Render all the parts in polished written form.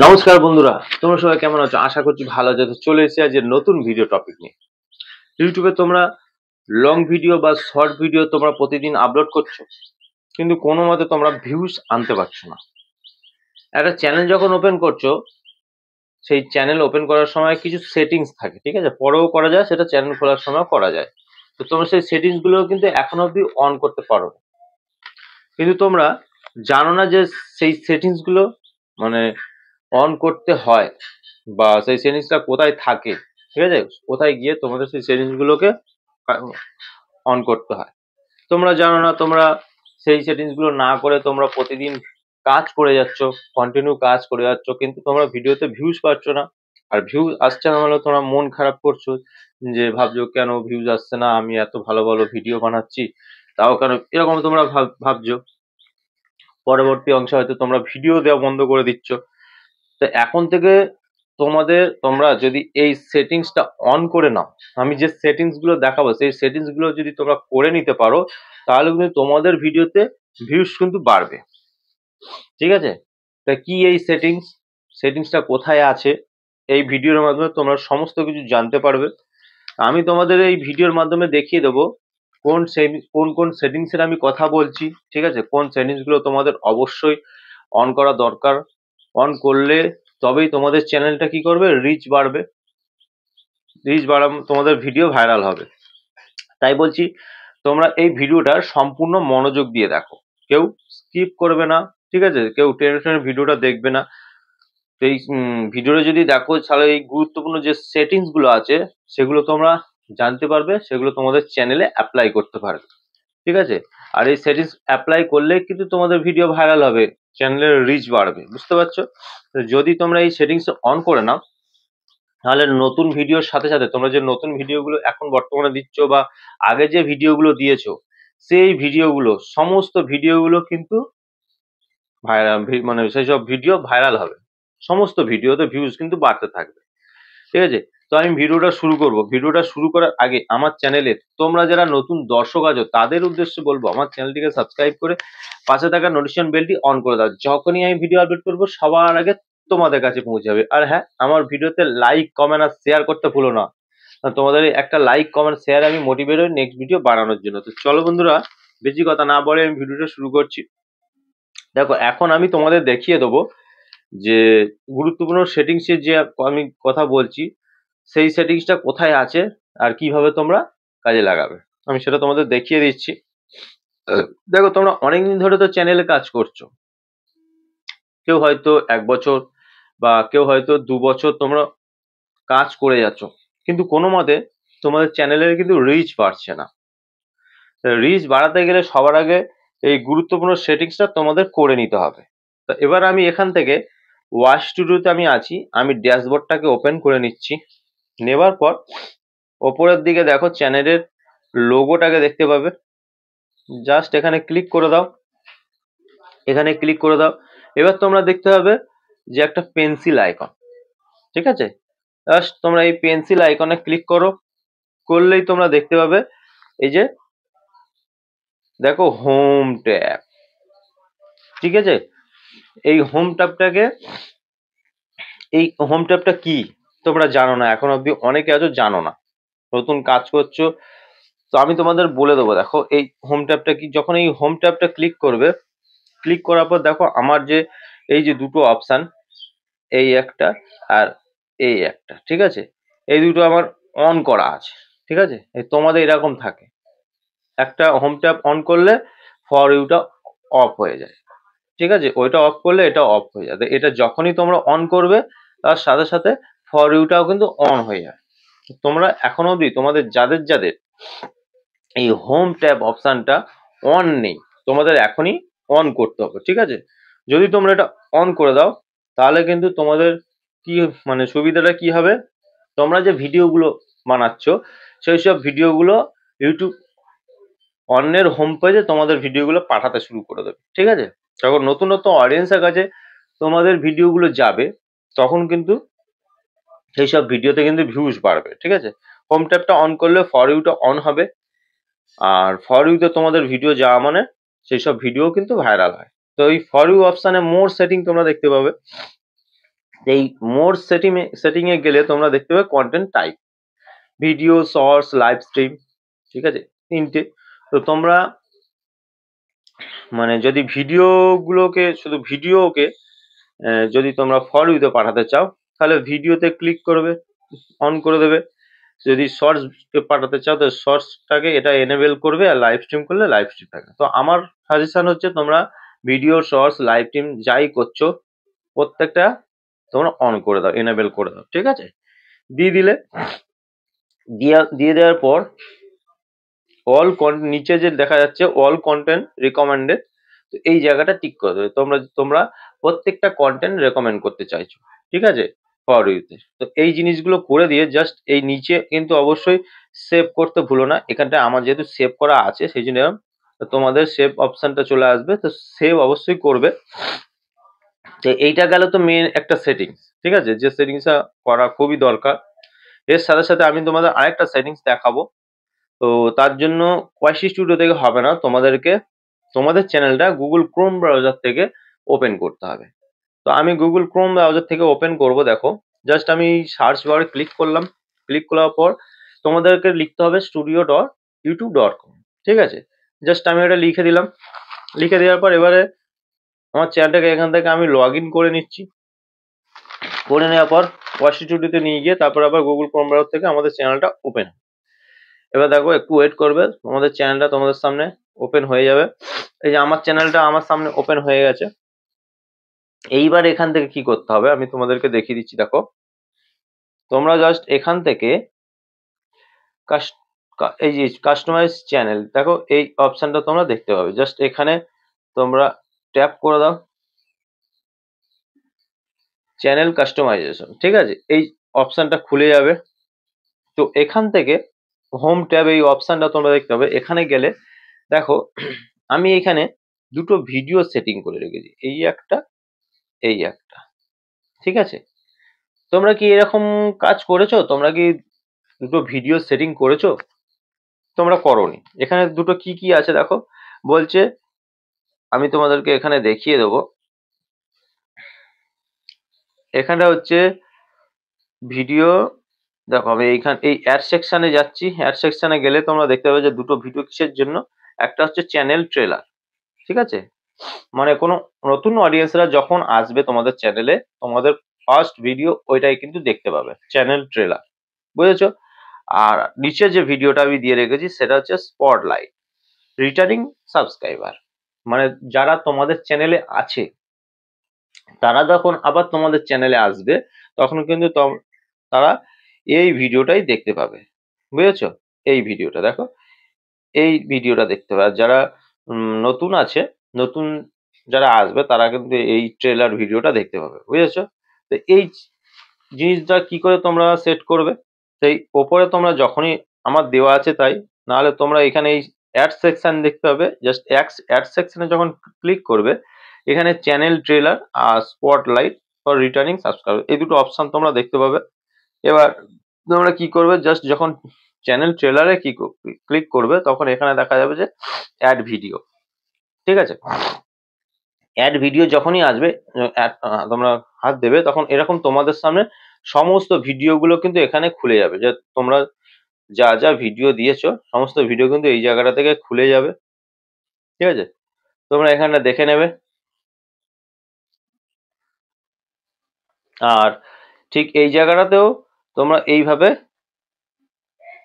নমস্কার বন্ধুরা, তোমরা সবাই কেমন আছো? আশা করছি ভালো আছো। তো চলে এসেছি আজ নতুন ভিডিও টপিক নিয়ে। ইউটিউবে তোমরা লং ভিডিও বা শর্ট ভিডিও তোমরা প্রতিদিন আপলোড করছো, কিন্তু কোনো মতে তোমরা ভিউজ আনতে পারছো না। একটা চ্যানেল যখন ওপেন করছো, সেই চ্যানেল ওপেন করার সময় কিছু সেটিংস থাকে, ঠিক আছে? পরেও করা যায়, সেটা চ্যানেল খোলার সময় করা যায়। তো তোমরা সেই সেটিংস গুলো কিন্তু এখনো অবধি অন করতে পারো না। কিন্তু তোমরা জানো না যে সেই সেটিংস গুলো মানে অন করতে হয়, বা সেই সেটিংসটা কোথায় থাকে, ঠিক আছে? কোথায় গিয়ে তোমাদের সেই সেটিংস গুলোকে অন করতে হয় তোমরা জানো না। তোমরা সেই সেটিংস গুলো না করে তোমরা প্রতিদিন কাজ করে যাচ্ছ, কন্টিনিউ কাজ করে যাচ্ছ, কিন্তু তোমরা ভিডিওতে ভিউজ পাচ্ছ না। আর ভিউজ আসছে না মানে তোমরা মন খারাপ করছো, যে ভাবছো কেন ভিউজ আসছে না, আমি এত ভালো ভালো ভিডিও বানাচ্ছি তাও কেন, এরকম তোমরা ভাবছো। পরবর্তী অংশে হয়তো তোমরা ভিডিও দেওয়া বন্ধ করে দিচ্ছ। তো এখন থেকে তোমরা যদি এই সেটিংসটা অন করে নাও, আমি যে সেটিংস গুলো দেখাবো সেই সেটিংস গুলো যদি তোমরা করে নিতে পারো, তাহলে কিন্তু তোমাদের ভিডিওতে ভিউজ কিন্তু বাড়বে, ঠিক আছে? তা কি এই সেটিংসটা কোথায় আছে, এই ভিডিওর মাধ্যমে তোমরা সমস্ত কিছু জানতে পারবে। আমি তোমাদের এই ভিডিওর মাধ্যমে দেখিয়ে দেবো কোন কোন সেটিংস এর আমি কথা বলছি, ঠিক আছে? কোন সেটিংস গুলো তোমাদের অবশ্যই অন করা দরকার। অন করলে তবেই তোমাদের চ্যানেলটা কি করবে, রিচ বাড়বে। তোমাদের ভিডিও ভাইরাল হবে। তাই বলছি, তোমরা এই ভিডিওটার সম্পূর্ণ মনোযোগ দিয়ে দেখো, কেউ স্কিপ করবে না, ঠিক আছে? কেউ টেনে টেনে ভিডিওটা দেখবে না। তো এই ভিডিওটা যদি দেখো, তাহলে এই গুরুত্বপূর্ণ যে সেটিংস গুলো আছে সেগুলো তোমরা জানতে পারবে, সেগুলো তোমাদের চ্যানেলে অ্যাপ্লাই করতে পারবে, ঠিক আছে? আর এই সেটিংস অ্যাপ্লাই করলে কিন্তু তোমাদের ভিডিও ভাইরাল হবে, চ্যানেলের রিচ বাড়বে, বুঝতে পারছো? তো যদি তোমরা এই সেটিংস অন করে নাও, তাহলে নতুন ভিডিওর সাথে সাথে তোমরা যে নতুন ভিডিওগুলো এখন বর্তমানে দিচ্ছ, বা আগে যে ভিডিওগুলো দিয়েছো, সেই ভিডিওগুলো সমস্ত ভিডিওগুলো কিন্তু ভাইরাল, মানে সেই সব ভিডিও ভাইরাল হবে। সমস্ত ভিডিওতে ভিউজ কিন্তু বাড়তে থাকবে, ঠিক আছে? তো আমি ভিডিওটা শুরু করব। ভিডিওটা শুরু করার আগে আমার চ্যানেলে তোমরা যারা নতুন দর্শক আছো তাদের উদ্দেশ্যে বলবো, আমার চ্যানেলটিকে সাবস্ক্রাইব করে পাশে থাকা নোটিফিকেশন বেলটি অন করে দাও। যখনই আমি ভিডিও আপলোড করবো সবার আগে তোমাদের কাছে পৌঁছাবে। আর হ্যাঁ, আমার ভিডিওতে লাইক, কমেন্ট আর শেয়ার করতে ভুলো না। তোমাদের এই একটা লাইক, কমেন্ট, শেয়ার আমি মোটিভেট হই নেক্সট ভিডিও বানানোর জন্য। তো চলো বন্ধুরা, বেশি কথা না বলে আমি ভিডিওটা শুরু করছি। দেখো, এখন আমি তোমাদের দেখিয়ে দেবো যে গুরুত্বপূর্ণ সেটিংস এর যে আমি কথা বলছি, সেই সেটিংসটা কোথায় আছে আর কিভাবে তোমরা কাজে লাগাবে, আমি সেটা তোমাদের দেখিয়ে দিচ্ছি। দেখো, তোমরা অনেকদিন ধরে তো চ্যানেলে কাজ করছো, কেউ হয়তো 1 বছর বা কেউ হয়তো 2 বছর তোমরা কাজ করে যাচ্ছ, কিন্তু কোনো মতে তোমাদের চ্যানেলের কিন্তু রিচ বাড়ছে না। রিচ বাড়াতে গেলে সবার আগে এই গুরুত্বপূর্ণ সেটিংসটা তোমাদের করে নিতে হবে। তো এবার আমি এখান থেকে ওয়াচ স্টুডিওতে আমি আছি, আমি ড্যাশবোর্ডটাকে ওপেন করে নিচ্ছি। নেবার পর ওপরের দিকে দেখো চ্যানেলের লোগোটাকে দেখতে পাবে, জাস্ট এখানে ক্লিক করে দাও। এখানে ক্লিক করে দাও। এবার তোমরা দেখতে পাবে যে একটা পেন্সিল আইকন, ঠিক আছে? জাস্ট তোমরা এই পেন্সিল আইকনে ক্লিক করো, করলেই তোমরা দেখতে পাবে এই যে দেখো হোম ট্যাব, ঠিক আছে? এই হোম ট্যাবটাকে, এই হোম ট্যাবটা কি তোমরা জানো না, এখন অব্দি অনেকে আছো জানো না, নতুন কাজ করছো। তো আমি তোমাদের বলে দেবো। দেখো এই হোম ট্যাবটা কি, যখন এই হোম ট্যাবটা ক্লিক করবে, ক্লিক করার পর দেখো আমার যে এই যে দুটো অপশন, এই একটা আর এই একটা, ঠিক আছে? এই দুটো আমার অন করা আছে, ঠিক আছে? এই তোমাদের এরকম থাকে, একটা হোম ট্যাব অন করলে ফর ইউটা অফ হয়ে যায়, ঠিক আছে? ওইটা অফ করলে এটা অফ হয়ে যায়। তো এটা যখনই তোমরা অন করবে, তার সাথে সাথে ফর ইউটাও কিন্তু অন হয়ে যায়। তোমরা এখনো অবধি তোমাদের যাদের যাদের এই হোম ট্যাব অপশনটা অন নেই, তোমাদের এখনই অন করতে হবে, ঠিক আছে? যদি তোমরা এটা অন করে দাও, তাহলে কিন্তু তোমাদের কি মানে সুবিধাটা কি হবে, তোমরা যে ভিডিওগুলো বানাচ্ছ সেই সব ভিডিওগুলো ইউটিউব অন্যের হোম পেজে তোমাদের ভিডিওগুলো পাঠাতে শুরু করে দেবে, ঠিক আছে? যখন নতুন নতুন অডিয়েন্সের কাছে তোমাদের ভিডিওগুলো যাবে, তখন কিন্তু সেই সব ভিডিওতে কিন্তু ভিউজ বাড়বে, ঠিক আছে? হোম ট্যাবটা অন করলে ফর ইউটা অন হবে, আর ফর ইউতে তোমাদের ভিডিও যাওয়া মানে সেই সব ভিডিও কিন্তু ভাইরাল হয়। তো এই ফর ইউ অপশানে মোর সেটিং তোমরা দেখতে পাবে। এই মোর সেটিং এ গেলে তোমরা দেখতে পাবে content type, video, shorts, live stream, ঠিক আছে, তিনটে। তো তোমরা মানে যদি শুধু ভিডিওকে যদি তোমরা ফর ইউতে পাঠাতে চাও, তাহলে ভিডিওতে ক্লিক করবে, অন করে দেবে। যদি শর্টস পাঠাতে চাও তো শর্টসটাকে এটা এনেবল করবে, আর লাইভ স্ট্রিম করলে লাইভ স্ট্রিম থাকে। তো আমার সাজেশন হচ্ছে তোমরা ভিডিও, শর্টস, লাইভ স্ট্রিম যাই করছো প্রত্যেকটা তোমরা অন করে দাও, এনেবল করে দাও, ঠিক আছে। দিয়ে দিলে, দিয়ে দেওয়ার পর নিচে যে দেখা যাচ্ছে অল কন্টেন্ট রিকমেন্ডেড, তো এই জায়গাটা টিক করে দেবে। তোমরা প্রত্যেকটা কন্টেন্ট রেকমেন্ড করতে চাইছো, ঠিক আছে, ফর ইউতে। তো এই জিনিসগুলো করে দিয়ে জাস্ট এই নিচে কিন্তু অবশ্যই সেভ করতে ভুলো না। এখানটা আমার যেহেতু সেভ করা আছে সেই জন্য তোমাদের সেভ অপশনটা চলে আসবে, তো সেভ অবশ্যই করবে। তো এইটা গেল তো মেন একটা সেটিংস, ঠিক আছে, যে সেটিংসটা করা খুবই দরকার। এর সাথে সাথে আমি তোমাদের আরেকটা সেটিংস দেখাবো। তো তার জন্য কোয়াইসি স্টুডিও থেকে হবে না, তোমাদের চ্যানেলটা গুগল ক্রোম ব্রাউজার থেকে ওপেন করতে হবে। তো আমি গুগল ক্রোম ব্রাউজার থেকে ওপেন করব। দেখো, জাস্ট আমি সার্চ বারে ক্লিক করলাম। ক্লিক করার পর তোমাদেরকে লিখতে হবে studio.youtube.com, ঠিক আছে। জাস্ট আমি এটা লিখে দিলাম। লিখে দেওয়ার পর এবারে আমার চ্যানেলটাকে এখান থেকে আমি লগ ইন করে নিচ্ছি। করে নেওয়ার পর কোয়াইসি স্টুডিওতে নিয়ে গিয়ে তারপর আবার গুগল ক্রোম ব্রাউজার থেকে আমাদের চ্যানেলটা ওপেন। এবার দেখো, একটু ওয়েট করবে, তোমাদের চ্যানেলটা তোমাদের সামনে ওপেন হয়ে যাবে। এই যে আমার চ্যানেলটা আমার সামনে ওপেন হয়ে গেছে। এইবার এখান থেকে কি করতে হবে আমি তোমাদেরকে দেখিয়ে দিচ্ছি। দেখো, তোমরা জাস্ট এখান থেকে এই যে কাস্টমাইজ চ্যানেল, দেখো এই অপশনটা তোমরা দেখতে পাবে। জাস্ট এখানে তোমরা ট্যাপ করে দাও, চ্যানেল কাস্টমাইজেশন, ঠিক আছে, এই অপশনটা খুলে যাবে। তো এখান থেকে হোম ট্যাব এই অপশনটা তোমরা দেখতে পাবে। এখানে গেলে দেখো, আমি এখানে দুটো ভিডিও সেটিং করে রেখেছি, এই একটা, এই একটা, ঠিক আছে। তোমরা কি এরকম কাজ করেছো? তোমরা কি দুটো ভিডিও সেটিং করেছো? তোমরা করোনি। এখানে দুটো কি কি আছে দেখো, বলছে, আমি তোমাদেরকে এখানে দেখিয়ে দেবো। এখানটা হচ্ছে ভিডিও। দেখো, আমি এই অ্যাড সেকশনে যাচ্ছি। অ্যাড সেকশনে গেলে তোমরা দেখতে পাবে যে দুটো ভিডিও কিসের জন্য। একটা হচ্ছে চ্যানেল ট্রেলার, ঠিক আছে, মানে কোনো নতুন অডিয়েন্সরা যখন আসবে তোমাদের চ্যানেলে, তোমাদের ফার্স্ট ভিডিও ওইটাই কিন্তু দেখতে পাবে, চ্যানেল ট্রেলার, বুঝেছো। আর নিচে যে ভিডিওটা আমি দিয়ে রেখেছি সেটা হচ্ছে স্পটলাইট, রিটার্নিং সাবস্ক্রাইবার, মানে যারা তোমাদের চ্যানেলে আছে তারা যখন আবার তোমাদের চ্যানেলে আসবে তখন কিন্তু তারা এই ভিডিওটাই দেখতে পাবে, বুঝেছো। এই ভিডিওটা দেখো, এই ভিডিওটা দেখতে পাবে। আর যারা নতুন আছে, নতুন যারা আসবে তারা কিন্তু এই ট্রেলার ভিডিওটা দেখতে পাবে, বুঝেছো। তো এই জিনিসটা কি করে তোমরা সেট করবে, সেই ওপরে তোমরা যখনই আমার দেওয়া আছে তাই, নাহলে তোমরা এখানে এই অ্যাড সেকশন দেখতে পাবে। জাস্ট অ্যাড সেকশনে যখন ক্লিক করবে, এখানে চ্যানেল ট্রেলার আর স্পটলাইট ফর রিটার্নিং সাবস্ক্রাইবার, এই দুটো অপশন তোমরা দেখতে পাবে। এবার তোমরা কি করবে, জাস্ট যখন চ্যানেল ট্রেলারে ক্লিক করবে তখন এখানে দেখা যাবে যে অ্যাড ভিডিও, ঠিক আছে। অ্যাড ভিডিও যখনই আসবে, তোমরা হাত দেবে তখন এরকম তোমাদের সামনে সমস্ত ভিডিওগুলো কিন্তু এখানে খুলে যাবে। যে তোমরা যা যা ভিডিও দিয়েছো সমস্ত ভিডিও কিন্তু এই জায়গাটা থেকে খুলে যাবে, ঠিক আছে। তোমরা এখানটা দেখে নেবে। আর ঠিক এই জায়গাটাতেও তোমরা এইভাবে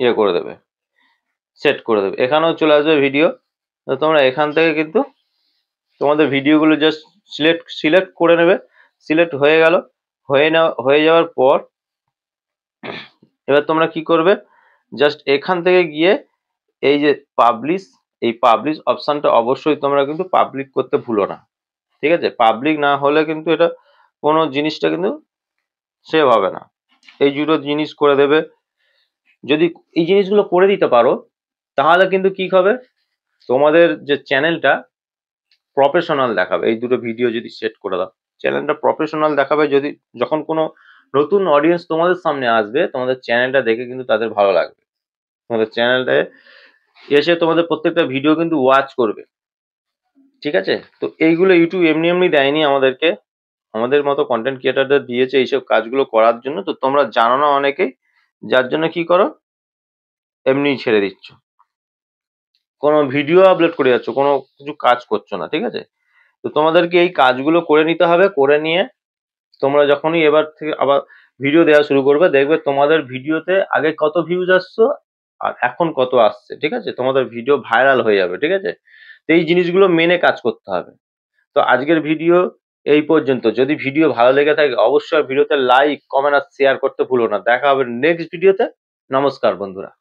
ইয়ে করে দেবে, সেট করে দেবে। এখানেও চলে আসবে ভিডিও। তো তোমরা এখান থেকে কিন্তু তোমাদের ভিডিওগুলো জাস্ট সিলেক্ট করে নেবে। সিলেক্ট হয়ে গেল, হয়ে যাওয়ার পর এবার তোমরা কি করবে, জাস্ট এখান থেকে গিয়ে এই যে পাবলিশ অপশনটা অবশ্যই তোমরা কিন্তু পাবলিক করতে ভুলো না, ঠিক আছে। পাবলিক না হলে কিন্তু এটা কোনো জিনিসটা কিন্তু সেভ হবে না। এই দুটো জিনিস করে দেবে। যদি এই জিনিসগুলো করে দিতে পারো তাহলে কিন্তু কি হবে, তোমাদের যে চ্যানেলটা প্রফেশনাল দেখাবে। এই দুটো ভিডিও যদি সেট করে দাও, চ্যানেলটা প্রফেশনাল দেখাবে। যখন কোনো নতুন অডিয়েন্স তোমাদের সামনে আসবে, তোমাদের চ্যানেলটা দেখে কিন্তু তাদের ভালো লাগবে। তোমাদের চ্যানেলটায় এসে তোমাদের প্রত্যেকটা ভিডিও কিন্তু ওয়াচ করবে, ঠিক আছে। তো এইগুলো ইউটিউব এমনি এমনি দেয়নি আমাদেরকে। আমাদের মতো কন্টেন্ট ক্রিয়েটারদের দিয়েছে এইসব কাজগুলো করার জন্য, তো তোমরা জানো না অনেকেই, যার জন্য কি করো, এমনিই ছেড়ে দিচ্ছ, কোনো ভিডিও আপলোড করে যাচ্ছ, কোনো কিছু কাজ করছো না, ঠিক আছে? তো তোমাদেরকে এই কাজগুলো করে নিতে হবে, করে নিয়ে তোমরা যখনই এবার থেকে আবার ভিডিও দেওয়া শুরু করবে, দেখবে তোমাদের ভিডিওতে আগে কত ভিউজ আসছো আর এখন কত আসছে, ঠিক আছে? তোমাদের ভিডিও ভাইরাল হয়ে যাবে, ঠিক আছে? তো এই জিনিসগুলো মেনে কাজ করতে হবে। তো আজকের ভিডিও এই পর্যন্ত। যদি ভিডিও ভালো লেগে থাকে অবশ্যই ভিডিওতে লাইক, কমেন্ট আর শেয়ার করতে ভুলো না। দেখা হবে নেক্সট ভিডিওতে। নমস্কার বন্ধুরা।